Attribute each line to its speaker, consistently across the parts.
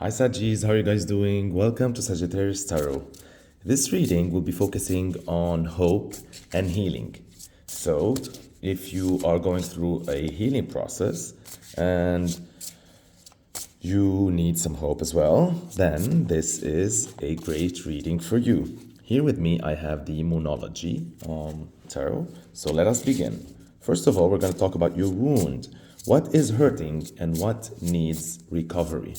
Speaker 1: Hi Sagittarius, how are you guys doing? Welcome to Sagittarius Tarot. This reading will be focusing on hope and healing. So, if you are going through a healing process and you need some hope as well, then this is a great reading for you. Here with me, I have the Moonology Tarot. So, let us begin. First of all, we're going to talk about your wound. What is hurting and what needs recovery?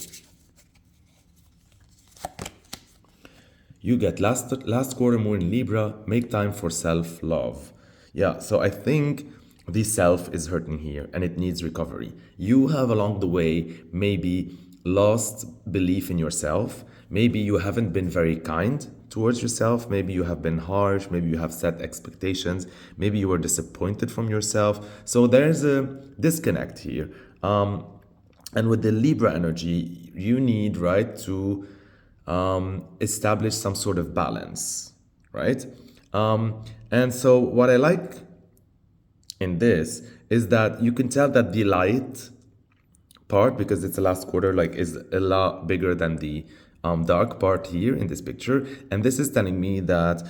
Speaker 1: You get last quarter moon in Libra, make time for self-love. Yeah, so I think the self is hurting here and it needs recovery. You have along the way maybe lost belief in yourself. Maybe you haven't been very kind towards yourself. Maybe you have been harsh. Maybe you have set expectations. Maybe you were disappointed from yourself. So there's a disconnect here. And with the Libra energy, you need, right, to establish some sort of balance, right? And so what I like in this is that you can tell that the light part, because it's the last quarter, like is a lot bigger than the dark part here in this picture. And this is telling me that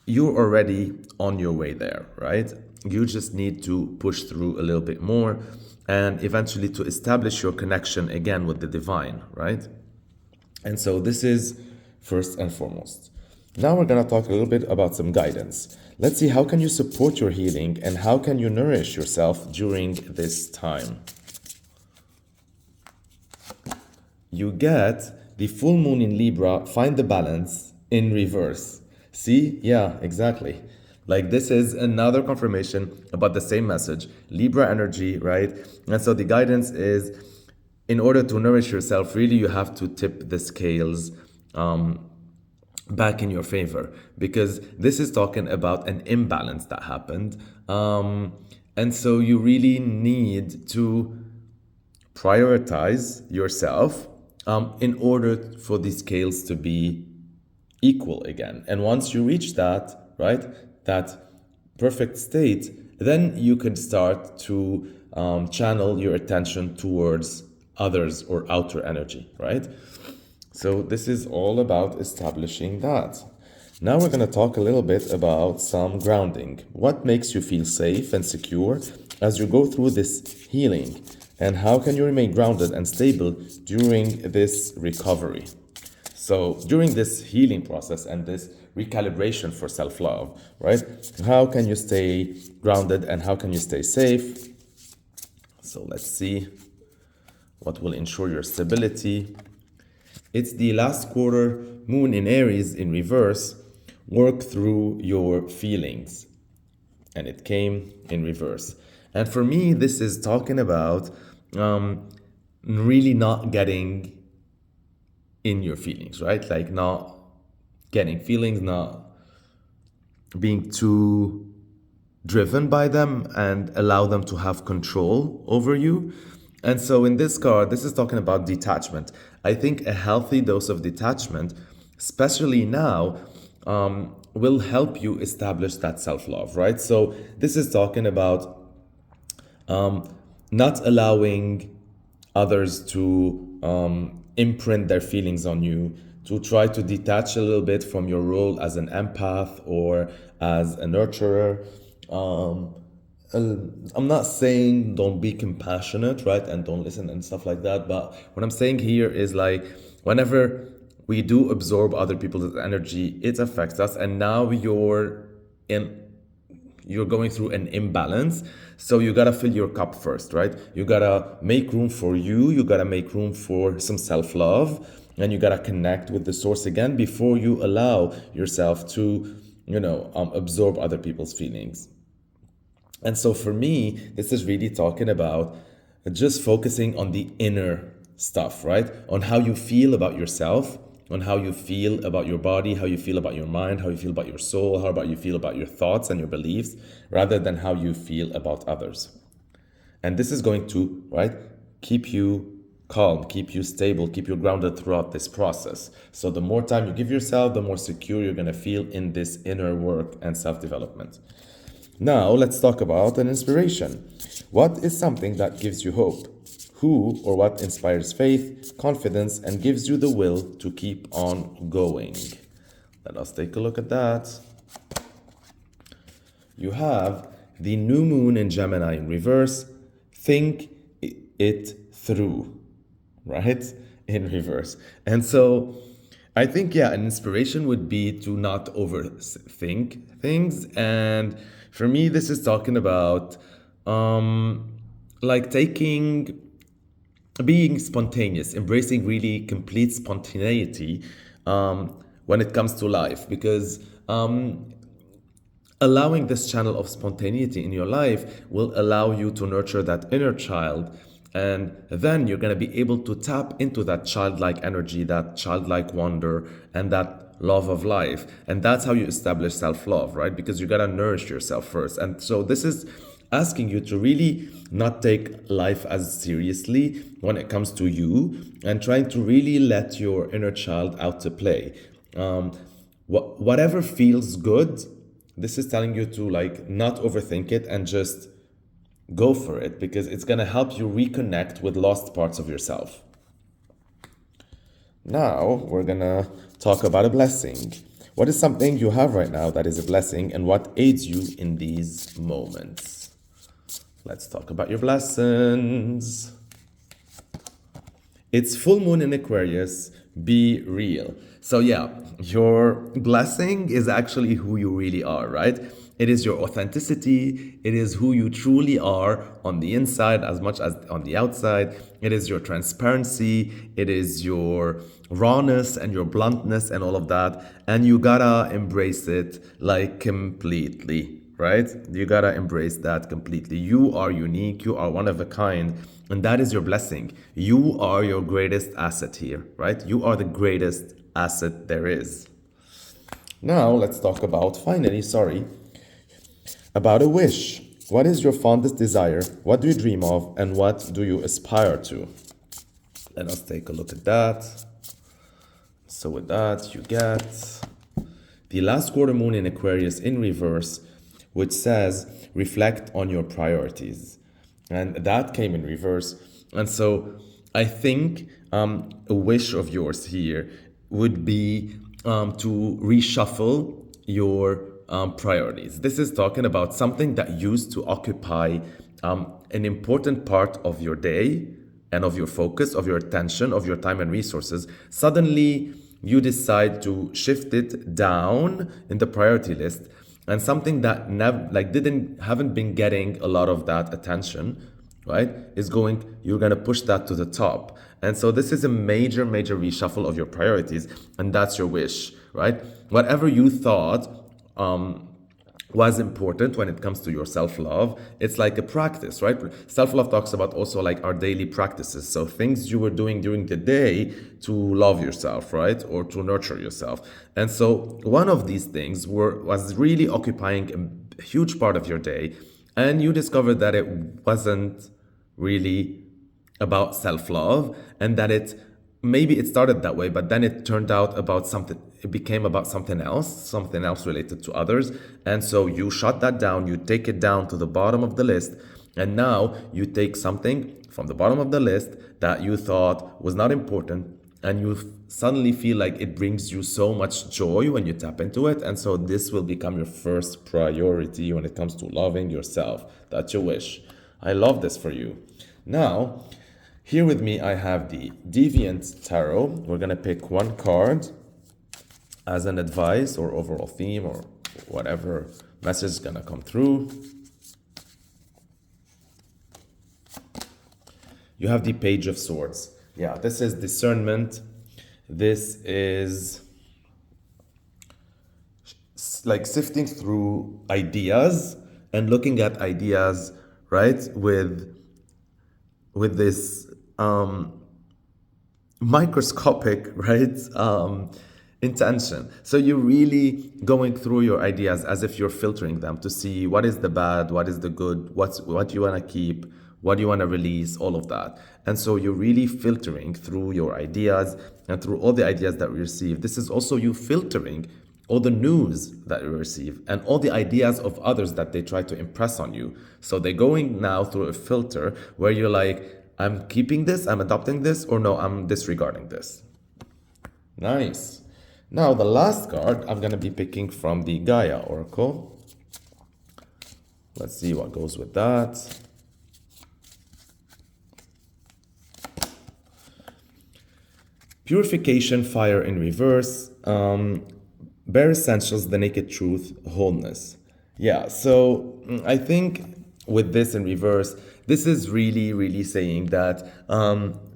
Speaker 1: you're already on your way there, right? You just need to push through a little bit more and eventually to establish your connection again with the divine, right? And so this is first and foremost. Now we're going to talk a little bit about some guidance. Let's see, how can you support your healing and how can you nourish yourself during this time? You get the full moon in Libra, find the balance in reverse. See? Yeah, exactly. Like this is another confirmation about the same message, Libra energy, right? And so the guidance is, in order to nourish yourself, really you have to tip the scales back in your favor, because this is talking about an imbalance that happened. And so you really need to prioritize yourself in order for these scales to be equal again. And once you reach that, right, that perfect state, then you can start to channel your attention towards others or outer energy, right? So this is all about establishing that. Now we're going to talk a little bit about some grounding. What makes you feel safe and secure as you go through this healing? And how can you remain grounded and stable during this recovery? So during this healing process and this recalibration for self-love, right? How can you stay grounded and how can you stay safe? So let's see what will ensure your stability. It's the last quarter moon in Aries in reverse. Work through your feelings. And it came in reverse. And for me, this is talking about really not getting in your feelings, right? Like not getting feelings, not being too driven by them and allow them to have control over you. And so in this card, this is talking about detachment. I think a healthy dose of detachment, especially now, will help you establish that self-love, right? So this is talking about not allowing others to imprint their feelings on you, to try to detach a little bit from your role as an empath or as a nurturer. I'm not saying don't be compassionate, right? And don't listen and stuff like that. But what I'm saying here is like, whenever we do absorb other people's energy, it affects us. And now you're going through an imbalance. So you gotta fill your cup first, right? You gotta make room for you. You gotta make room for some self-love. And you gotta connect with the source again before you allow yourself to, absorb other people's feelings. And so for me, this is really talking about just focusing on the inner stuff, right? On how you feel about yourself, on how you feel about your body, how you feel about your mind, how you feel about your soul, how about you feel about your thoughts and your beliefs, rather than how you feel about others. And this is going to, right, keep you calm, keep you stable, keep you grounded throughout this process. So the more time you give yourself, the more secure you're going to feel in this inner work and self-development. Now, let's talk about an inspiration. What is something that gives you hope? Who or what inspires faith, confidence, and gives you the will to keep on going? Let us take a look at that. You have the new moon in Gemini in reverse. Think it through, right? In reverse. And so I think, yeah, an inspiration would be to not overthink things. And for me, this is talking about like being spontaneous, embracing really complete spontaneity when it comes to life, because allowing this channel of spontaneity in your life will allow you to nurture that inner child. And then you're going to be able to tap into that childlike energy, that childlike wonder, and that love of life. And that's how you establish self-love, right? Because you got to nourish yourself first. And so this is asking you to really not take life as seriously when it comes to you, and trying to really let your inner child out to play. Whatever feels good, this is telling you to like not overthink it and just go for it, because it's going to help you reconnect with lost parts of yourself. Now we're going to talk about a blessing. What is something you have right now that is a blessing, and what aids you in these moments? Let's talk about your blessings. It's full moon in Aquarius. Be real. So yeah, your blessing is actually who you really are, right? It is your authenticity. It is who you truly are on the inside as much as on the outside. It is your transparency. It is your rawness and your bluntness and all of that. And you gotta embrace it like completely, right? You gotta embrace that completely. You are unique. You are one of a kind. And that is your blessing. You are your greatest asset here, right? You are the greatest asset there is. Now let's talk about, about a wish. What is your fondest desire? What do you dream of? And what do you aspire to? Let us take a look at that. So with that, you get the last quarter moon in Aquarius in reverse, which says, reflect on your priorities. And that came in reverse. And so I think a wish of yours here would be to reshuffle your priorities. This is talking about something that used to occupy an important part of your day and of your focus, of your attention, of your time and resources. Suddenly, you decide to shift it down in the priority list, and something that haven't been getting a lot of that attention, right, you're gonna push that to the top. And so this is a major reshuffle of your priorities, and that's your wish, right? Whatever you thought was important when it comes to your self-love, it's like a practice, right? Self-love talks about also like our daily practices. So things you were doing during the day to love yourself, right? Or to nurture yourself. And so one of these things was really occupying a huge part of your day, and you discovered that it wasn't really about self-love, and that maybe it started that way, but then it turned out it became about something else related to others. And so you shut that down, you take it down to the bottom of the list, and now you take something from the bottom of the list that you thought was not important, and you suddenly feel like it brings you so much joy when you tap into it. And so this will become your first priority when it comes to loving yourself. That's your wish. I love this for you. Now, here with me, I have the Deviant Tarot. We're going to pick one card as an advice or overall theme or whatever message is going to come through. You have the Page of Swords. Yeah, this is discernment. This is like sifting through ideas and looking at ideas, right, with this microscopic, right, intention. So you're really going through your ideas as if you're filtering them to see what is the bad, what is the good, what you want to keep, what do you want to release, all of that. And so you're really filtering through your ideas and through all the ideas that we receive. This is also you filtering all the news that you receive and all the ideas of others that they try to impress on you. So they're going now through a filter where you're like, I'm keeping this, I'm adopting this, or no, I'm disregarding this. Nice. Now, the last card I'm going to be picking from the Gaia Oracle. Let's see what goes with that. Purification, fire in reverse. Bare essentials, the naked truth, wholeness. Yeah, so I think with this in reverse, this is really, really saying that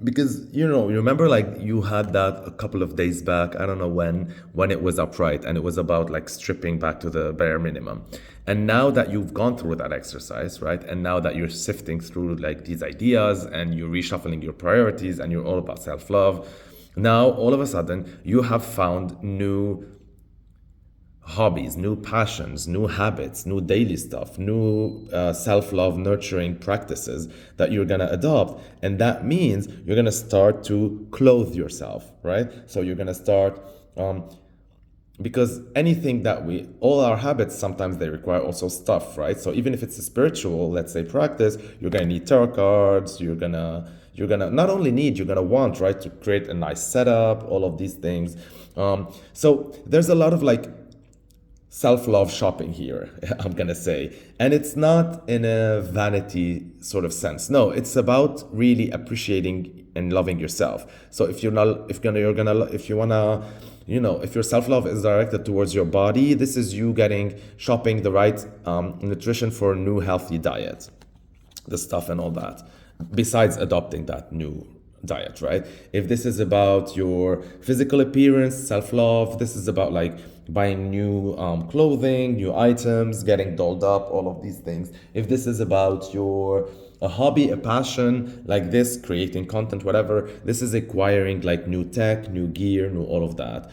Speaker 1: because you remember like you had that a couple of days back. I don't know when it was upright, and it was about like stripping back to the bare minimum. And now that you've gone through that exercise, right, and now that you're sifting through like these ideas and you're reshuffling your priorities and you're all about self-love, now all of a sudden you have found new hobbies, new passions, new habits, new daily stuff, new self-love nurturing practices that you're going to adopt. And that means you're going to start to clothe yourself, right? So you're going to start because anything that all our habits, sometimes they require also stuff, right? So even if it's a spiritual, let's say, practice, you're going to need tarot cards, you're going to not only need, you're going to want, right, to create a nice setup, all of these things. So there's a lot of like self-love shopping here, I'm gonna say. And it's not in a vanity sort of sense. No, it's about really appreciating and loving yourself. So if your self-love is directed towards your body, this is you shopping the right nutrition for a new healthy diet, the stuff and all that, besides adopting that new diet, right? If this is about your physical appearance, self-love, this is about like buying new clothing, new items, getting dolled up, all of these things. If this is about a hobby, a passion like this, creating content, whatever, this is acquiring like new tech, new gear, new all of that.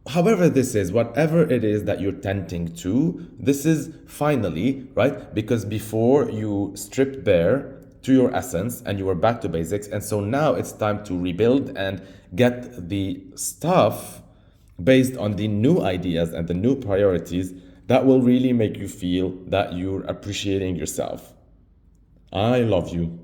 Speaker 1: However this is, whatever it is that you're tending to, this is finally, right? Because before you stripped bare to your essence and you were back to basics, and so now it's time to rebuild and get the stuff based on the new ideas and the new priorities that will really make you feel that you're appreciating yourself. I love you.